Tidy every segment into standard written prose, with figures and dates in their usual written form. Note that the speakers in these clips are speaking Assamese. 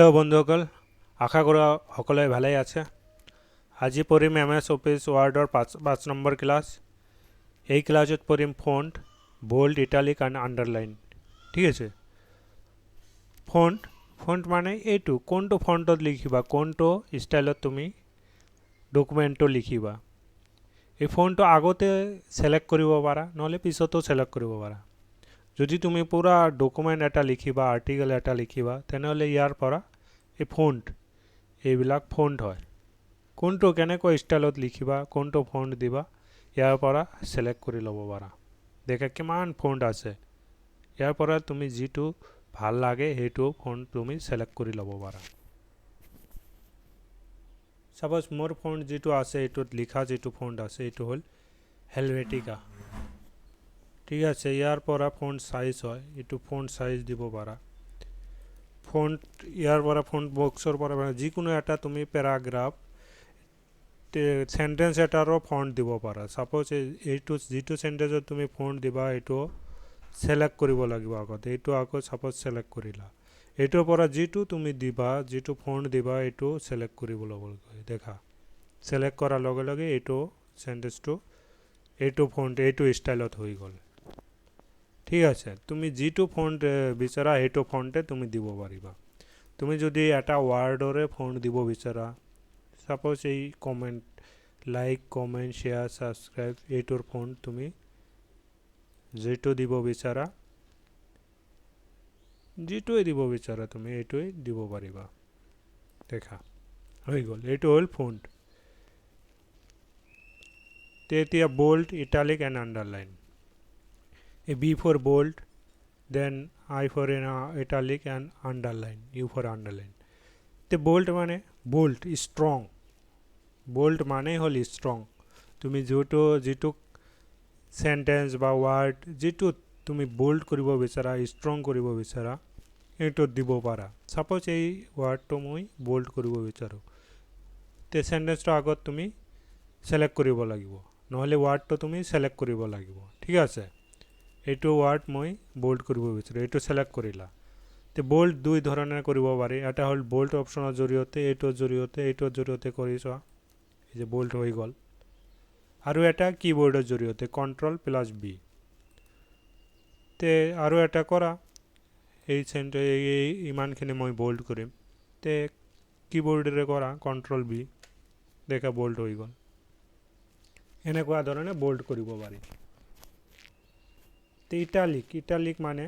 হেল্ল' বন্ধুসকল, আশা কৰোঁ সকলোৱে ভালেই আছে। আজি পঢ়িম MS অফিচ ৱাৰ্ডৰ পাঁচ নম্বৰ ক্লাছ। এই ক্লাছত পঢ়িম font, bold, italic and underline. ঠিক আছে। ফন্ট মানে এইটো কোনটো ফন্টত লিখিবা, কোনটো ষ্টাইলত তুমি ডকুমেণ্টটো লিখিবা। এই ফন্টটো আগতে সিলেক্ট কৰিব পাৰা, নহ'লে পিছতো সিলেক্ট কৰিব পাৰা। যদি তুমি পুৰা ডকুমেণ্ট এটা লিখিবা, আৰ্টিকেল এটা লিখিবা, তেনেহ'লে ইয়াৰ পৰা এই এইবিলাক ফন্ট হয়। কোনটো কেনেকৈ ষ্টাইলত লিখিবা, কোনটো ফন্ট দিবা, ইয়াৰ পৰা সিলেক্ট কৰি ল'ব পাৰা। দেখা কিমান ফন্ট আছে, ইয়াৰ পৰা তুমি যিটো ভাল লাগে সেইটো ফন্ট তুমি সিলেক্ট কৰি ল'ব পাৰা। সাপোজ মোৰ ফন্ট যিটো আছে, এইটোত লিখা যিটো ফন্ট আছে, এইটো হ'ল হেলভেটিকা। ঠিক আছে। ইয়াৰ পৰা ফন্ট সাইজ হয়, এইটো ফন্ট সাইজ দিব পাৰা। ফন্ট ইয়াৰ পৰা ফন্ট বক্সৰ পৰা যিকোনো এটা তুমি পেৰাগ্ৰাফ সেন্টেন্স এটাৰো ফন্ট দিব পাৰা। সাপোজ এইটো যিটো সেন্টেন্সত তুমি ফন্ট দিবা, এইটো সিলেক্ট কৰিব লাগিব আগতে। এইটো আকৌ সাপোজ সিলেক্ট কৰিলা, এইটোৰ পৰা যিটো তুমি দিবা, যিটো ফন্ট দিবা, এইটো সিলেক্ট কৰিব ল'ব লাগিব। দেখা সিলেক্ট কৰাৰ লগে লগে এইটো সেন্টেন্সটো এইটো ফন্ট এইটো ষ্টাইলত হৈ গ'ল। ঠিক আছে। তুমি যিটো ফন্ট বিচাৰা সেইটো ফন্টে তুমি দিব পাৰিবা। তুমি যদি এটা ৱাৰ্ডৰে ফন্ট দিব বিচাৰা, সাপোজ এই comment, like, comment, share, subscribe, এইটোৰ ফন্ট তুমি যিটো দিব বিচাৰা, যিটোৱে দিব বিচাৰা তুমি এইটোৱে দিব পাৰিবা। দেখা হৈ গ'ল, এইটো হ'ল ফন্ট। এতিয়া bold, italic and underline. A B for bold, then I for italic and underline, U for underline. The bold মানে bold, strong. bold মানে হল strong. তুমি যিটো সেন্টেন্স বা ওয়ার্ড যিটো তুমি bold কৰিব বিচাৰা, strong কৰিব বিচাৰা, এইটো দিব পাৰা। সাপোজ এই ওয়াৰ্ডটো মই bold কৰিব বিচাৰো, তে সেন্টেন্সটো আগত তুমি সিলেক্ট কৰিব লাগিব, নহলে ওয়াৰ্ডটো তুমি সিলেক্ট কৰিব লাগিব। ঠিক আছে। এইটো ওয়াৰ্ড মই বোল্ড কৰিব বিচাৰো, এইটো সিলেক্ট কৰিলা। তে বোল্ড দুই ধৰণে কৰিব পাৰি। এটা হ'ল বোল্ড অপশ্যনৰ জৰিয়তে, এইটোৰ জৰিয়তে কৰি চোৱা, এই যে বোল্ড হৈ গ'ল। আৰু এটা কিবোৰ্ডৰ জৰিয়তে Ctrl+B। তে আৰু এটা কৰা, এই ইমানখিনি মই বোল্ড কৰিম। তে কিবোৰ্ডেৰে কৰা Ctrl+B, দেখা বোল্ড হৈ গ'ল। এনেকুৱা ধৰণে বোল্ড কৰিব পাৰি। ইটালিক মানে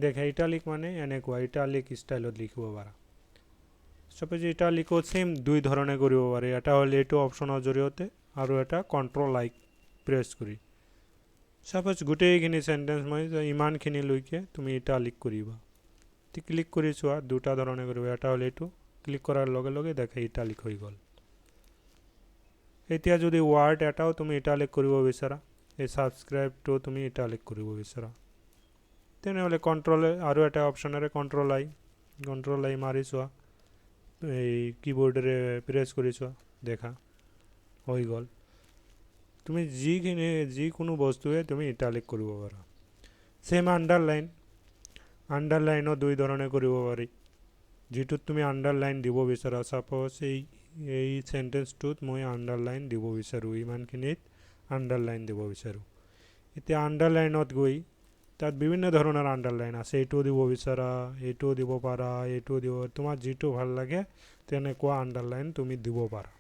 দেখা, ইটালিক মানে এনেকুৱা ইটালিক ষ্টাইলত লিখিব পাৰা। সাপোজ ইটালিকো সেম দুই ধৰণে কৰিব পাৰি। এটা হ'ল এইটো অপশ্যনৰ জৰিয়তে, আৰু এটা Ctrl+I প্ৰেছ কৰি। সাপোজ গোটেইখিনি সেন্টেন্স মই ইমানখিনি লৈকে তুমি ইটালিক কৰিবা। ক্লিক কৰি চোৱা, দুটা ধৰণে কৰিবা। এটা হ'ল এইটো, ক্লিক কৰাৰ লগে লগে দেখা ইটালিক হৈ গ'ল। এতিয়া যদি ওয়াৰ্ড এটাও তুমি ইটালিক কৰিব বিচাৰা, এই সাবস্ক্ৰাইবটো তুমি ইটালিক কৰিব বিচাৰা, তেনেহ'লে আৰু এটা অপশ্যনেৰে Ctrl+I মাৰি চোৱা, এই কিবোৰ্ডেৰে প্ৰেছ কৰি চোৱা, দেখা হৈ গ'ল। তুমি যিকোনো বস্তুৱে তুমি ইটালিক কৰিব পাৰা। সেম আণ্ডাৰলাইনো দুই ধৰণে কৰিব পাৰি। যিটোত তুমি আণ্ডাৰলাইন দিব বিচাৰা, সাপোজ এই সেন্টেন্সটোত মই আণ্ডাৰলাইন দিব বিচাৰোঁ, ইমানখিনিত আণ্ডাৰলাইন দিব বিচাৰোঁ। এতিয়া আণ্ডাৰলাইনত গৈ তাত বিভিন্ন ধৰণৰ আণ্ডাৰলাইন আছে। এইটো দিব বিচাৰা, এইটো দিব পাৰা, এইটো দিব, তোমাৰ যিটো ভাল লাগে তেনেকুৱা আণ্ডাৰলাইন তুমি দিব পাৰা।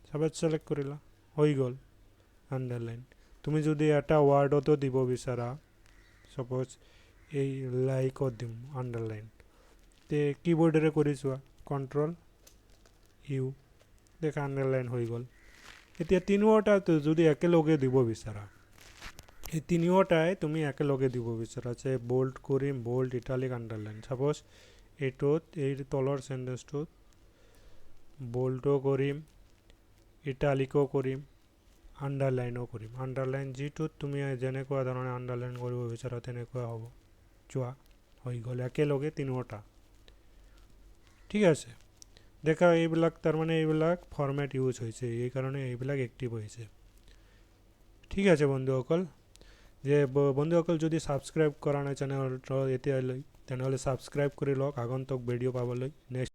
সাপোজ সিলেক্ট কৰিলা, হৈ গ'ল আণ্ডাৰলাইন। তুমি যদি এটা ওয়াৰ্ডতো দিব বিচাৰা, সাপোজ এই লাইকত দিম আণ্ডাৰলাইন, তে কিবোৰ্ডেৰে কৰি চোৱা Ctrl+U, দেখা আণ্ডাৰলাইন হৈ গ'ল। এতিয়া তিনিওটা যদি একেলগে দিব বিচাৰা, এই তিনিওটাই তুমি একেলগে দিব বিচাৰা, যে বোল্ড কৰিম, বোল্ড, ইটালিক, আণ্ডাৰলাইন। সাপোজ এইটোত এই তলৰ সেন্টেন্সটোত বোল্ডো কৰিম, ইটালিকো কৰিম, আণ্ডাৰলাইনো কৰিম। আণ্ডাৰলাইন যিটোত তুমি যেনেকুৱা ধৰণে আণ্ডাৰলাইন কৰিব বিচাৰা তেনেকুৱা হ'ব। চোৱা হৈ গ'ল একেলগে তিনিওটা। ঠিক আছে। দেখা এইবিলাক তাৰমানে এইবিলাক ফৰ্মেট ইউজ হৈছে, এইকাৰণে এইবিলাক এক্টিভ হৈছে। ঠিক আছে বন্ধুসকল, বন্ধুসকল যদি সাবস্ক্ৰাইব কৰা নাই চেনেলটো এতিয়ালৈ, তেনেহ'লে ছাবস্ক্ৰাইব কৰি লওক আগন্তুক ভিডিঅ' পাবলৈ নেক্সট